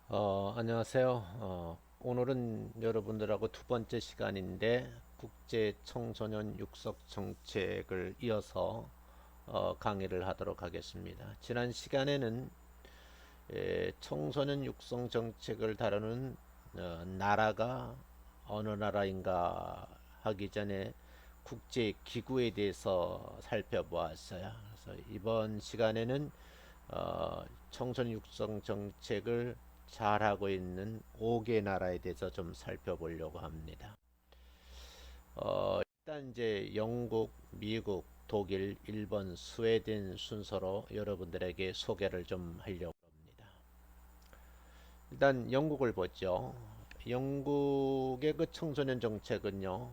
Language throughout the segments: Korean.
안녕하세요. 오늘은 여러분들하고 두 번째 시간인데 국제 청소년 육성 정책을 이어서 강의를 하도록 하겠습니다. 지난 시간에는 청소년 육성 정책을 다루는 나라가 어느 나라인가 하기 전에 국제 기구에 대해서 살펴보았어요. 그래서 이번 시간에는 청소년 육성 정책을 잘하고 있는 5개 나라에 대해서 좀 살펴보려고 합니다. 일단 이제 영국, 미국, 독일, 일본, 스웨덴 순서로 여러분들에게 소개를 좀 하려고 합니다. 일단 영국을 보죠. 영국의 그 청소년 정책은요,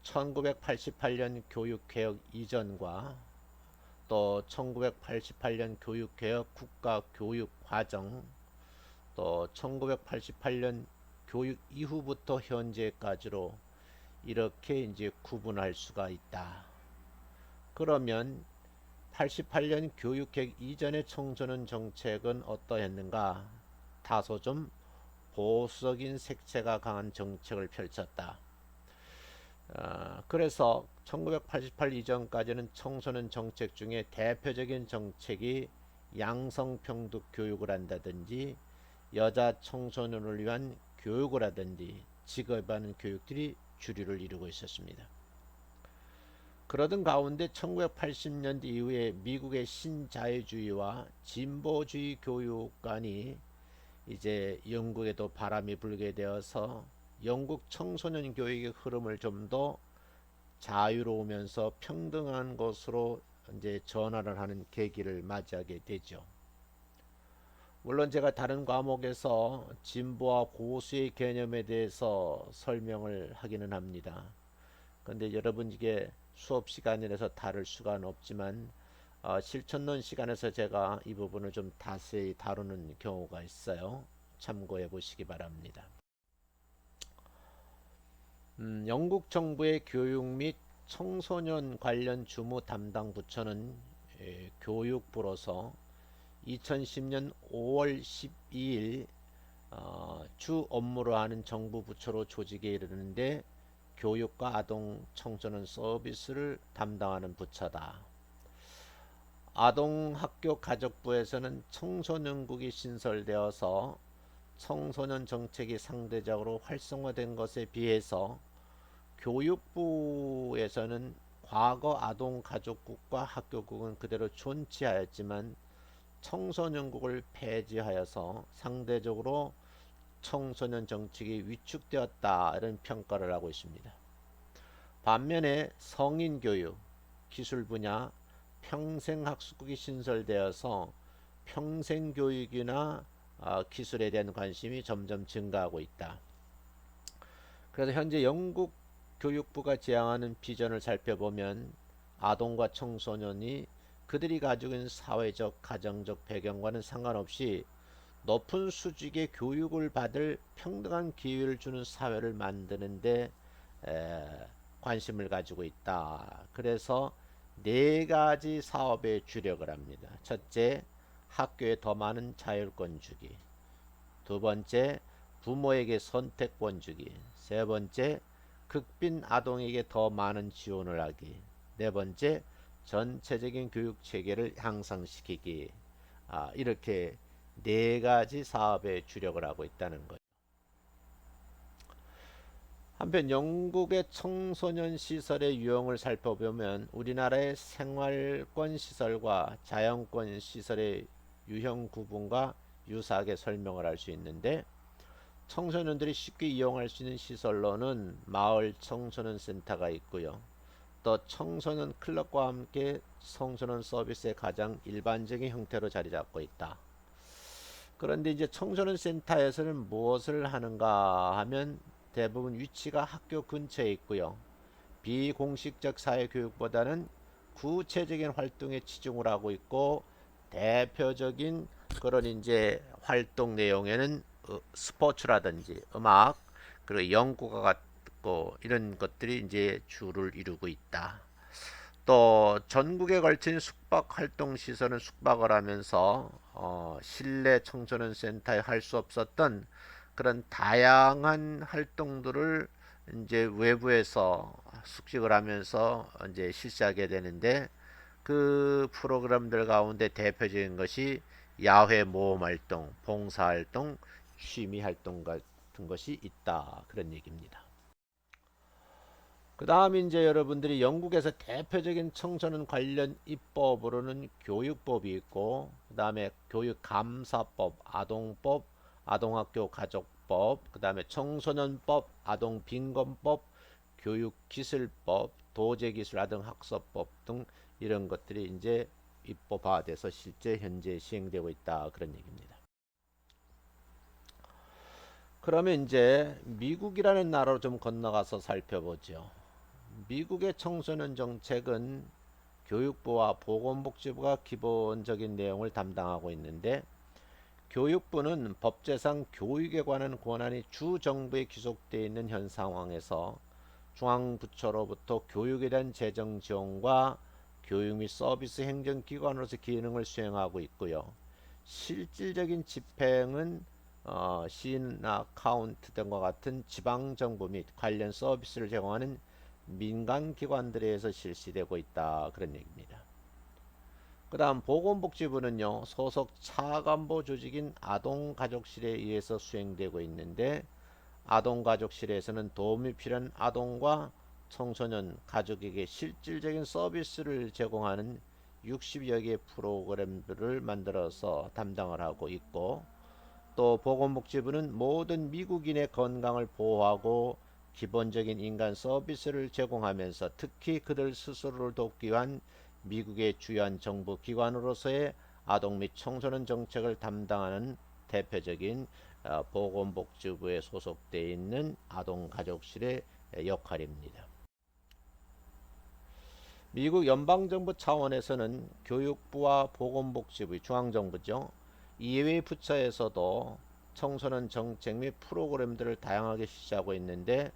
1988년 교육개혁 이전과 또 1988년 교육개혁 국가교육과정, 또 1988년 교육 이후부터 현재까지로 이렇게 이제 구분할 수가 있다. 그러면 88년 교육개혁 이전의 청소년 정책은 어떠했는가? 다소 좀 보수적인 색채가 강한 정책을 펼쳤다. 그래서 1988 이전까지는 청소년 정책 중에 대표적인 정책이 양성평등 교육을 한다든지 여자 청소년을 위한 교육을 하든지 직업에 하는 교육들이 주류를 이루고 있었습니다. 그러던 가운데 1980년대 이후에 미국의 신자유주의와 진보주의 교육관이 이제 영국에도 바람이 불게 되어서 영국 청소년 교육의 흐름을 좀 더 자유로우면서 평등한 것으로 이제 전환을 하는 계기를 맞이하게 되죠. 물론 제가 다른 과목에서 진보와 보수의 개념에 대해서 설명을 하기는 합니다. 그런데 여러분 이게 수업 시간이라서 다룰 수가 없지만 실천론 시간에서 제가 이 부분을 좀 자세히 다루는 경우가 있어요. 참고해 보시기 바랍니다. 영국 정부의 교육 및 청소년 관련 주무 담당 부처는 교육부로서 2010년 5월 12일 주 업무로 하는 정부 부처로 조직에 이르는데 교육과 아동 청소년 서비스를 담당하는 부처다. 아동학교가족부에서는 청소년국이 신설되어서 청소년 정책이 상대적으로 활성화된 것에 비해서 교육부에서는 과거 아동가족국과 학교국은 그대로 존치하였지만 청소년국을 폐지하여서 상대적으로 청소년 정책이 위축되었다 이런 평가를 하고 있습니다. 반면에 성인교육, 기술 분야, 평생학습국이 신설되어서 평생교육이나 기술에 대한 관심이 점점 증가하고 있다. 그래서 현재 영국 교육부가 지향하는 비전을 살펴보면 아동과 청소년이 그들이 가지고 있는 사회적, 가정적 배경과는 상관없이 높은 수준의 교육을 받을 평등한 기회를 주는 사회를 만드는데 관심을 가지고 있다. 그래서 네 가지 사업에 주력을 합니다. 첫째, 학교에 더 많은 자율권 주기. 두 번째, 부모에게 선택권 주기. 세 번째, 극빈 아동에게 더 많은 지원을 하기. 네 번째, 전체적인 교육 체계를 향상시키기. 이렇게 네 가지 사업에 주력을 하고 있다는 거죠. 한편 영국의 청소년 시설의 유형을 살펴보면 우리나라의 생활권 시설과 자연권 시설의 유형 구분과 유사하게 설명을 할 수 있는데 청소년들이 쉽게 이용할 수 있는 시설로는 마을 청소년 센터가 있고요. 또 청소년 클럽과 함께 청소년 서비스의 가장 일반적인 형태로 자리 잡고 있다. 그런데 이제 청소년 센터에서는 무엇을 하는가 하면 대부분 위치가 학교 근처에 있고요. 비공식적 사회교육보다는 구체적인 활동에 치중을 하고 있고 대표적인 그런 이제 활동 내용에는 스포츠라든지 음악 그리고 연구가 같고 이런 것들이 이제 주를 이루고 있다. 또 전국에 걸친 숙박 활동 시설은 숙박을 하면서 실내 청소년 센터에 할 수 없었던 그런 다양한 활동들을 이제 외부에서 숙직을 하면서 이제 실시하게 되는데, 그 프로그램들 가운데 대표적인 것이 야외 모험 활동, 봉사 활동, 취미 활동 같은 것이 있다, 그런 얘기입니다. 그 다음 이제 여러분들이 영국에서 대표적인 청소년 관련 입법으로는 교육법이 있고, 그 다음에 교육감사법, 아동법, 아동학교 가족법, 그 다음에 청소년법, 아동빈곤법, 교육기술법, 도제기술 아동학습법 등 이런 것들이 이제 입법화돼서 실제 현재 시행되고 있다, 그런 얘기입니다. 그러면 이제 미국이라는 나라로 좀 건너가서 살펴보죠. 미국의 청소년 정책은 교육부와 보건복지부가 기본적인 내용을 담당하고 있는데, 교육부는 법제상 교육에 관한 권한이 주정부에 귀속되어 있는 현 상황에서 중앙부처로부터 교육에 대한 재정 지원과 교육 및 서비스 행정기관으로서 기능을 수행하고 있고요. 실질적인 집행은 시나 카운트 등과 같은 지방정부 및 관련 서비스를 제공하는 민간기관들에 의해서 실시되고 있다, 그런 얘기입니다. 그 다음 보건복지부는요, 소속 차관보 조직인 아동가족실에 의해서 수행되고 있는데, 아동가족실에서는 도움이 필요한 아동과 청소년 가족에게 실질적인 서비스를 제공하는 60여 개 프로그램들을 만들어서 담당을 하고 있고, 또 보건복지부는 모든 미국인의 건강을 보호하고 기본적인 인간 서비스를 제공하면서 특히 그들 스스로를 돕기 위한 미국의 주요한 정부 기관으로서의 아동 및 청소년 정책을 담당하는 대표적인 보건복지부에 소속되어 있는 아동가족실의 역할입니다. 미국 연방정부 차원에서는 교육부와 보건복지부, 중앙정부죠, 이외의 부처에서도 청소년 정책 및 프로그램들을 다양하게 실시하고 있는데,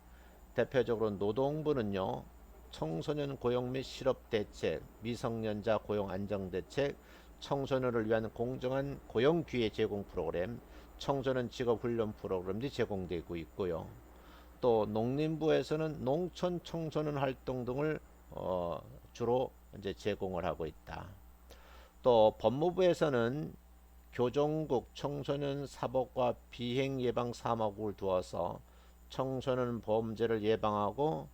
대표적으로 노동부는요, 청소년 고용 및 실업 대책, 미성년자 고용 안정 대책, 청소년을 위한 공정한 고용 기회 제공 프로그램, 청소년 직업 훈련 프로그램이 제공되고 있고요. 또 농림부에서는 농촌 청소년 활동 등을 주로 이제 제공을 하고 있다. 또 법무부에서는 교정국 청소년 사법과 비행 예방 사무국을 두어서 청소년 범죄를 예방하고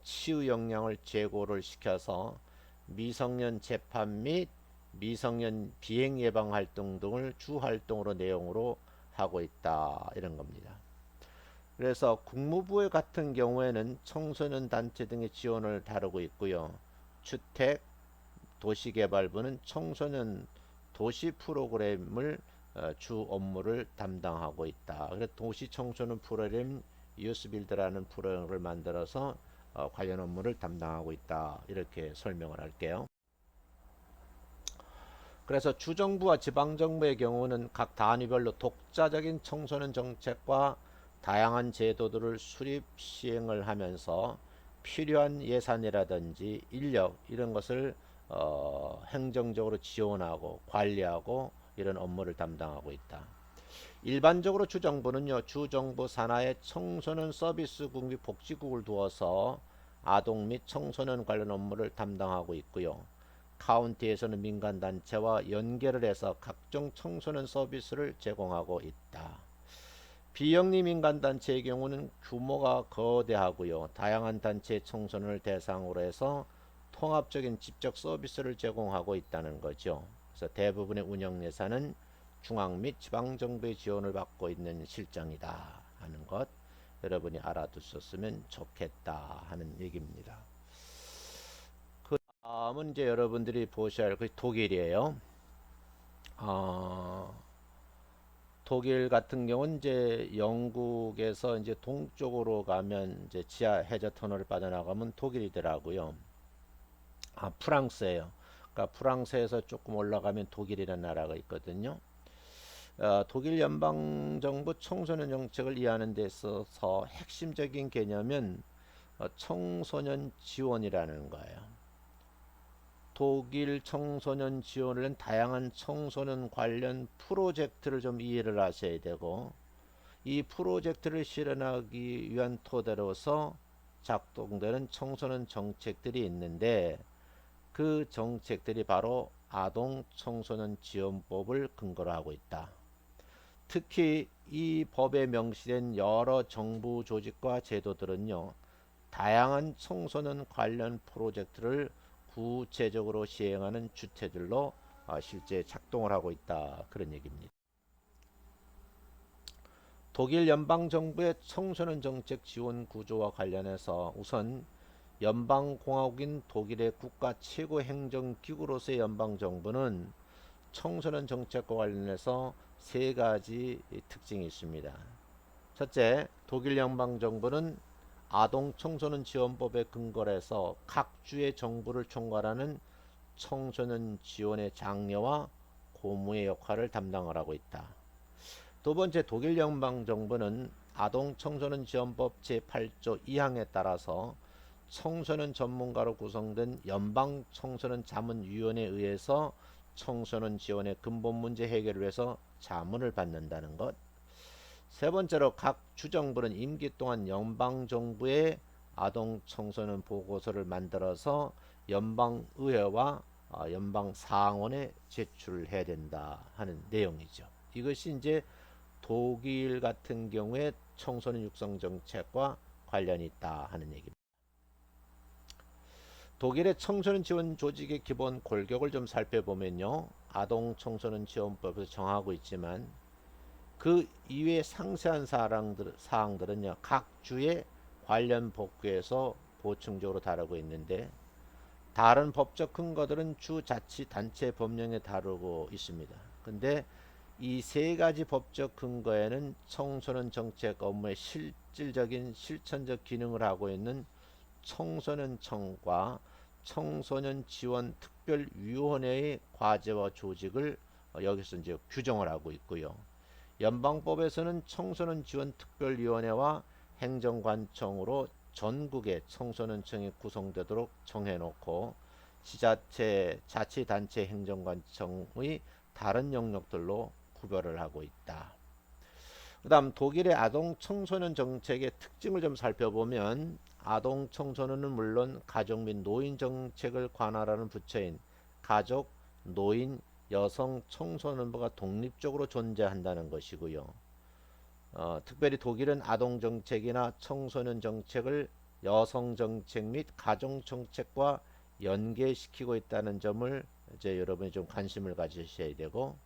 치유 역량을 제고를 시켜서 미성년 재판 및 미성년 비행 예방 활동 등을 주 활동으로 내용으로 하고 있다, 이런 겁니다. 그래서 국무부 같은 경우에는 청소년 단체 등의 지원을 다루고 있고요. 주택 도시개발부는 청소년 도시 프로그램을 주 업무를 담당하고 있다. 그래서 도시 청소년 프로그램 유스빌드라는 프로그램을 만들어서 관련 업무를 담당하고 있다, 이렇게 설명을 할게요. 그래서 주정부와 지방정부의 경우는 각 단위별로 독자적인 청소년 정책과 다양한 제도들을 수립 시행을 하면서 필요한 예산이라든지 인력 이런 것을 행정적으로 지원하고 관리하고 이런 업무를 담당하고 있다. 일반적으로 주정부는요, 주정부 산하에 청소년 서비스국 및 복지국을 두어서 아동 및 청소년 관련 업무를 담당하고 있고요. 카운티에서는 민간단체와 연계를 해서 각종 청소년 서비스를 제공하고 있다. 비영리 민간단체의 경우는 규모가 거대하고요, 다양한 단체의 청소년을 대상으로 해서 통합적인 지적 서비스를 제공하고 있다는 거죠. 그래서 대부분의 운영 예산은 중앙 및 지방정부의 지원을 받고 있는 실정이다 하는 것, 여러분이 알아두셨으면 좋겠다 하는 얘기입니다. 그 다음은 이제 여러분들이 보셔야 할 것이 독일이에요. 독일 같은 경우는 이제 영국에서 이제 동쪽으로 가면 이제 지하 해저 터널을 빠져나가면 독일이더라고요. 프랑스예요. 그러니까 프랑스에서 조금 올라가면 독일이라는 나라가 있거든요. 독일 연방정부 청소년 정책을 이해하는 데 있어서 핵심적인 개념은 청소년 지원이라는 거예요. 독일 청소년 지원을 위한 다양한 청소년 관련 프로젝트를 좀 이해를 하셔야 되고, 이 프로젝트를 실현하기 위한 토대로서 작동되는 청소년 정책들이 있는데, 그 정책들이 바로 아동 청소년 지원법을 근거로 하고 있다. 특히 이 법에 명시된 여러 정부 조직과 제도들은요, 다양한 청소년 관련 프로젝트를 구체적으로 시행하는 주체들로 실제 작동을 하고 있다. 그런 얘기입니다. 독일 연방정부의 청소년 정책 지원 구조와 관련해서 우선 연방공화국인 독일의 국가 최고 행정기구로서의 연방정부는 청소년 정책과 관련해서 세 가지 특징이 있습니다. 첫째, 독일 연방정부는 아동 청소년 지원법에 근거를 해서 각 주의 정부를 총괄하는 청소년 지원의 장려와 고무의 역할을 담당을 하고 있다. 두 번째, 독일 연방정부는 아동 청소년 지원법 제8조 2항에 따라서 청소년 전문가로 구성된 연방 청소년 자문위원회에 의해서 청소년 지원의 근본 문제 해결을 위해서 자문을 받는다는 것. 세 번째로 각 주정부는 임기 동안 연방정부의 아동 청소년 보고서를 만들어서 연방의회와 연방상원에 제출해야 된다 하는 내용이죠. 이것이 이제 독일 같은 경우에 청소년 육성 정책과 관련이 있다 하는 얘기입니다. 독일의 청소년 지원 조직의 기본 골격을 좀 살펴보면요, 아동 청소년 지원법에서 정하고 있지만 그 이외의 상세한 사항들은요, 각 주의 관련 법규에서 보충적으로 다루고 있는데, 다른 법적 근거들은 주자치단체 법령에 다루고 있습니다. 근데 이 세 가지 법적 근거에는 청소년 정책 업무의 실질적인 실천적 기능을 하고 있는 청소년청과 청소년 지원 특별위원회의 과제와 조직을 여기서 이제 규정을 하고 있고요. 연방법에서는 청소년 지원 특별위원회와 행정관청으로 전국의 청소년청이 구성되도록 정해놓고, 지자체, 자치단체 행정관청의 다른 영역들로 구별을 하고 있다. 그 다음 독일의 아동 청소년 정책의 특징을 좀 살펴보면, 아동 청소년은 물론 가족 및 노인 정책을 관할하는 부처인 가족, 노인, 여성 청소년부가 독립적으로 존재한다는 것이고요. 특별히 독일은 아동 정책이나 청소년 정책을 여성 정책 및 가정 정책과 연계시키고 있다는 점을 이제 여러분이 좀 관심을 가지셔야 되고,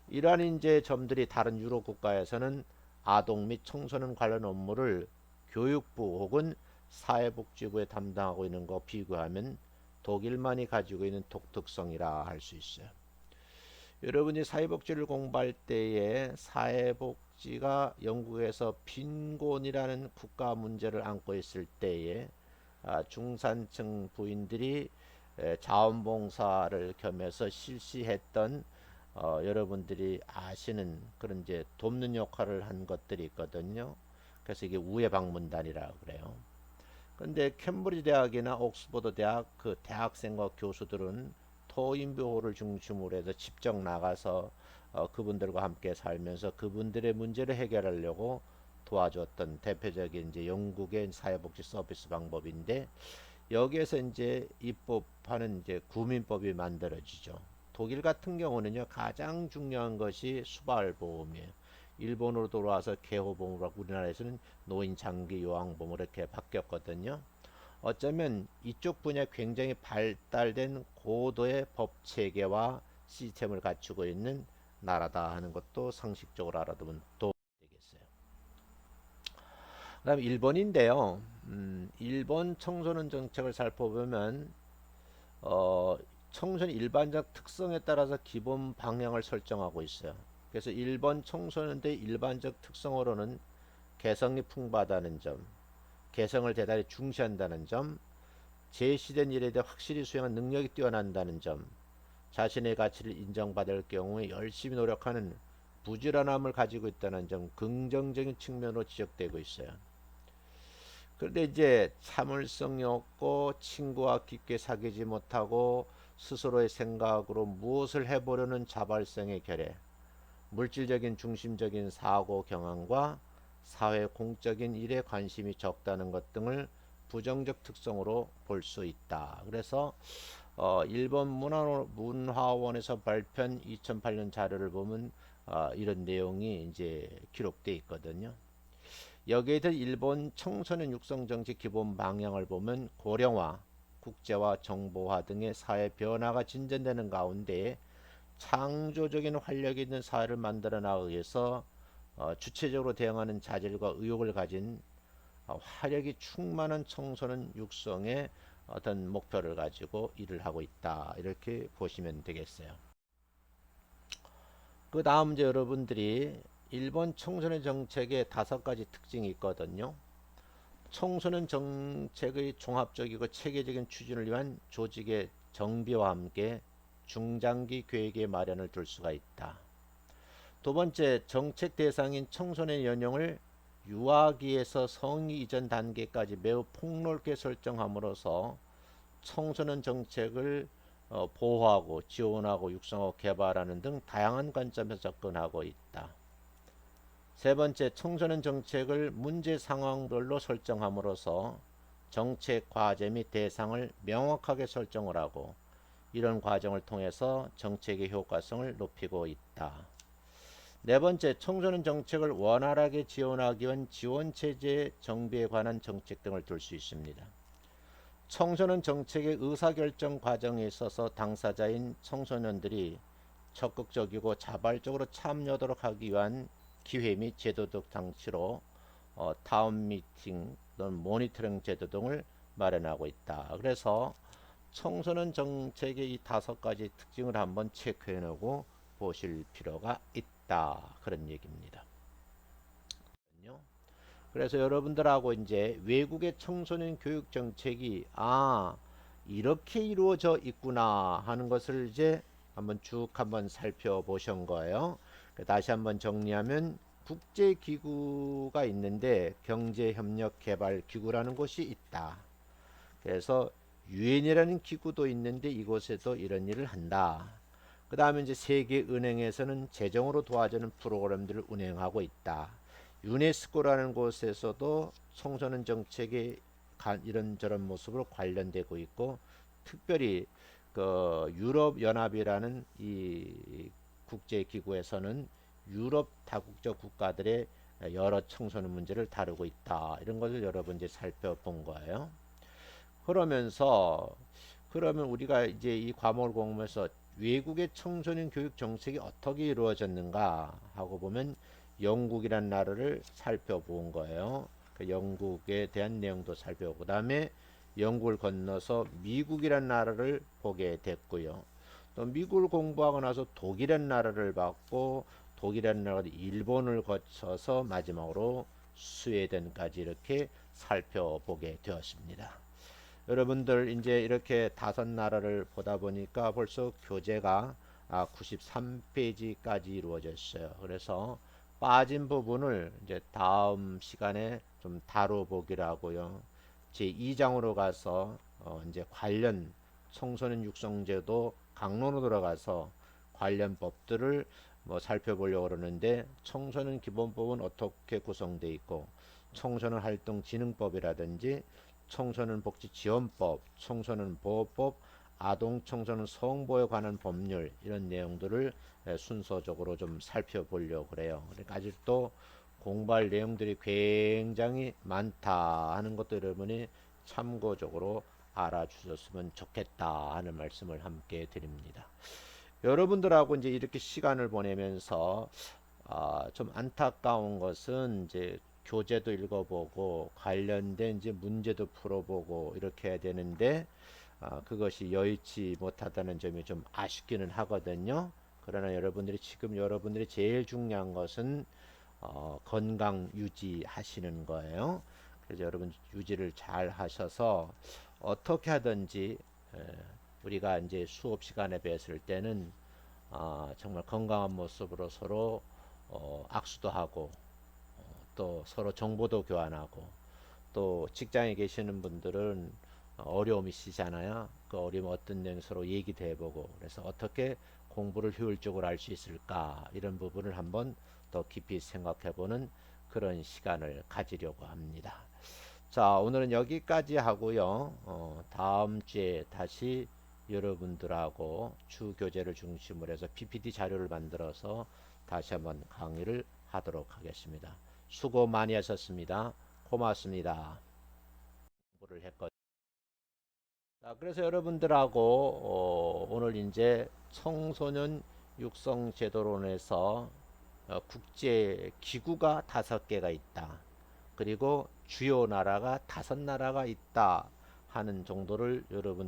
이러한 이제 점들이 다른 유럽 국가에서는 아동 및 청소년 관련 업무를 교육부 혹은 사회복지부에 담당하고 있는 거 비교하면 독일만이 가지고 있는 독특성이라 할 수 있어요. 여러분이 사회복지를 공부할 때에 사회복지가 영국에서 빈곤이라는 국가 문제를 안고 있을 때에 중산층 부인들이 자원봉사를 겸해서 실시했던 여러분들이 아시는 그런 이제 돕는 역할을 한 것들이 있거든요. 그래서 이게 우회 방문단이라고 그래요. 근데 캠브리지 대학이나 옥스퍼드 대학 그 대학생과 교수들은 토인뷰호를 중심으로 해서 직접 나가서 그분들과 함께 살면서 그분들의 문제를 해결하려고 도와줬던 대표적인 이제 영국의 사회복지 서비스 방법인데, 여기에서 이제 입법하는 이제 구민법이 만들어지죠. 독일 같은 경우는요, 가장 중요한 것이 수발보험이에요. 일본으로 돌아와서 개호보험으로 우리나라에서는 노인 장기 요양보험으로 이렇게 바뀌었거든요. 어쩌면 이쪽 분야에 굉장히 발달된 고도의 법 체계와 시스템을 갖추고 있는 나라다 하는 것도 상식적으로 알아두면 도움이 되겠어요. 그다음 일본인데요. 일본 청소년 정책을 살펴보면 어, 청소년 일반적 특성에 따라서 기본 방향을 설정하고 있어요. 그래서 일본 청소년들의 일반적 특성으로는 개성이 풍부하다는 점, 개성을 대단히 중시한다는 점, 제시된 일에 대해 확실히 수행한 능력이 뛰어난다는 점, 자신의 가치를 인정받을 경우에 열심히 노력하는 부지런함을 가지고 있다는 점, 긍정적인 측면으로 지적되고 있어요. 그런데 이제 참을성이 없고 친구와 깊게 사귀지 못하고 스스로의 생각으로 무엇을 해보려는 자발성의 결에 물질적인 중심적인 사고 경향과 사회 공적인 일에 관심이 적다는 것 등을 부정적 특성으로 볼 수 있다. 그래서 일본 문화원에서 발표한 2008년 자료를 보면 이런 내용이 이제 기록돼 있거든요. 여기에 대해 일본 청소년 육성 정책 기본 방향을 보면 고령화, 국제화, 정보화 등의 사회 변화가 진전되는 가운데 창조적인 활력이 있는 사회를 만들어 나가기 위해서 주체적으로 대응하는 자질과 의욕을 가진 화력이 충만한 청소년 육성의 어떤 목표를 가지고 일을 하고 있다. 이렇게 보시면 되겠어요. 그 다음 이제 여러분들이 일본 청소년 정책의 5가지 특징이 있거든요. 청소년 정책의 종합적이고 체계적인 추진을 위한 조직의 정비와 함께 중장기 계획의 마련을 둘 수가 있다. 두 번째, 정책 대상인 청소년 연령을 유아기에서 성인 이전 단계까지 매우 폭넓게 설정함으로써 청소년 정책을 보호하고 지원하고 육성하고 개발하는 등 다양한 관점에서 접근하고 있다. 세 번째, 청소년 정책을 문제 상황별로 설정함으로써 정책 과제 및 대상을 명확하게 설정을 하고 이런 과정을 통해서 정책의 효과성을 높이고 있다. 네 번째, 청소년 정책을 원활하게 지원하기 위한 지원체제 정비에 관한 정책 등을 둘 수 있습니다. 청소년 정책의 의사결정 과정에 있어서 당사자인 청소년들이 적극적이고 자발적으로 참여하도록 하기 위한 기회 및 제도적 장치로 타운 미팅 또는 모니터링 제도 등을 마련하고 있다. 그래서 청소년 정책의 이 5가지 특징을 한번 체크해 놓고 보실 필요가 있다. 그런 얘기입니다. 그래서 여러분들하고 이제 외국의 청소년 교육 정책이 이렇게 이루어져 있구나 하는 것을 이제 한번 살펴보신 거예요. 다시 한번 정리하면 국제기구가 있는데 경제협력개발기구라는 곳이 있다. 그래서 유엔이라는 기구도 있는데 이곳에도 이런 일을 한다. 그 다음에 이제 세계은행에서는 재정으로 도와주는 프로그램들을 운행하고 있다. 유네스코라는 곳에서도 청소년 정책이 이런저런 모습으로 관련되고 있고 특별히 그 유럽 연합이라는 이 국제 기구에서는 유럽 다국적 국가들의 여러 청소년 문제를 다루고 있다. 이런 것을 여러분 이제 살펴본 거예요. 그러면 우리가 이제 이 과목을 공부해서 외국의 청소년 교육 정책이 어떻게 이루어졌는가 하고 보면 영국이라는 나라를 살펴본 거예요. 그 영국에 대한 내용도 살펴보고 그다음에 영국을 건너서 미국이라는 나라를 보게 됐고요. 또 미국을 공부하고 나서 독일이라는 나라를 봤고 독일이라는 나라가 일본을 거쳐서 마지막으로 스웨덴까지 이렇게 살펴보게 되었습니다. 여러분들 이제 이렇게 5나라를 보다 보니까 벌써 교재가 93페이지까지 이루어졌어요. 그래서 빠진 부분을 이제 다음 시간에 좀 다뤄보기로 하고요. 제2장으로 가서 이제 관련 청소년 육성제도 강론으로 들어가서 관련 법들을 뭐 살펴보려고 그러는데 청소년 기본법은 어떻게 구성되어 있고 청소년 활동 진흥법이라든지 청소년 복지 지원법, 청소년 보호법, 아동 청소년 성보호에 관한 법률 이런 내용들을 순서적으로 좀 살펴보려고 그래요. 그러니까 아직도 공부할 내용들이 굉장히 많다 하는 것도 여러분이 참고적으로 알아주셨으면 좋겠다 하는 말씀을 함께 드립니다. 여러분들하고 이제 이렇게 시간을 보내면서 좀 안타까운 것은 이제 교재도 읽어보고 관련된 이제 문제도 풀어보고 이렇게 해야 되는데 그것이 여의치 못하다는 점이 좀 아쉽기는 하거든요. 그러나 여러분들이 제일 중요한 것은 건강 유지하시는 거예요. 그래서 여러분 유지를 잘 하셔서 어떻게 하든지 우리가 이제 수업 시간에 뵀을 때는 정말 건강한 모습으로 서로 악수도 하고 또 서로 정보도 교환하고 또 직장에 계시는 분들은 어려움이 있으시잖아요. 그 어려움 어떤 내용 서로 얘기도 해보고 그래서 어떻게 공부를 효율적으로 할 수 있을까 이런 부분을 한번 더 깊이 생각해보는 그런 시간을 가지려고 합니다. 자, 오늘은 여기까지 하고요. 다음 주에 다시 여러분들하고 주 교재를 중심으로 해서 PPT 자료를 만들어서 다시 한번 강의를 하도록 하겠습니다. 수고 많이 하셨습니다. 고맙습니다. 공부를 했거든요. 자, 그래서 여러분들하고 오늘 이제 청소년 육성 제도론에서 국제 기구가 5개가 있다. 그리고 주요 나라가 5나라가 있다 하는 정도를 여러분들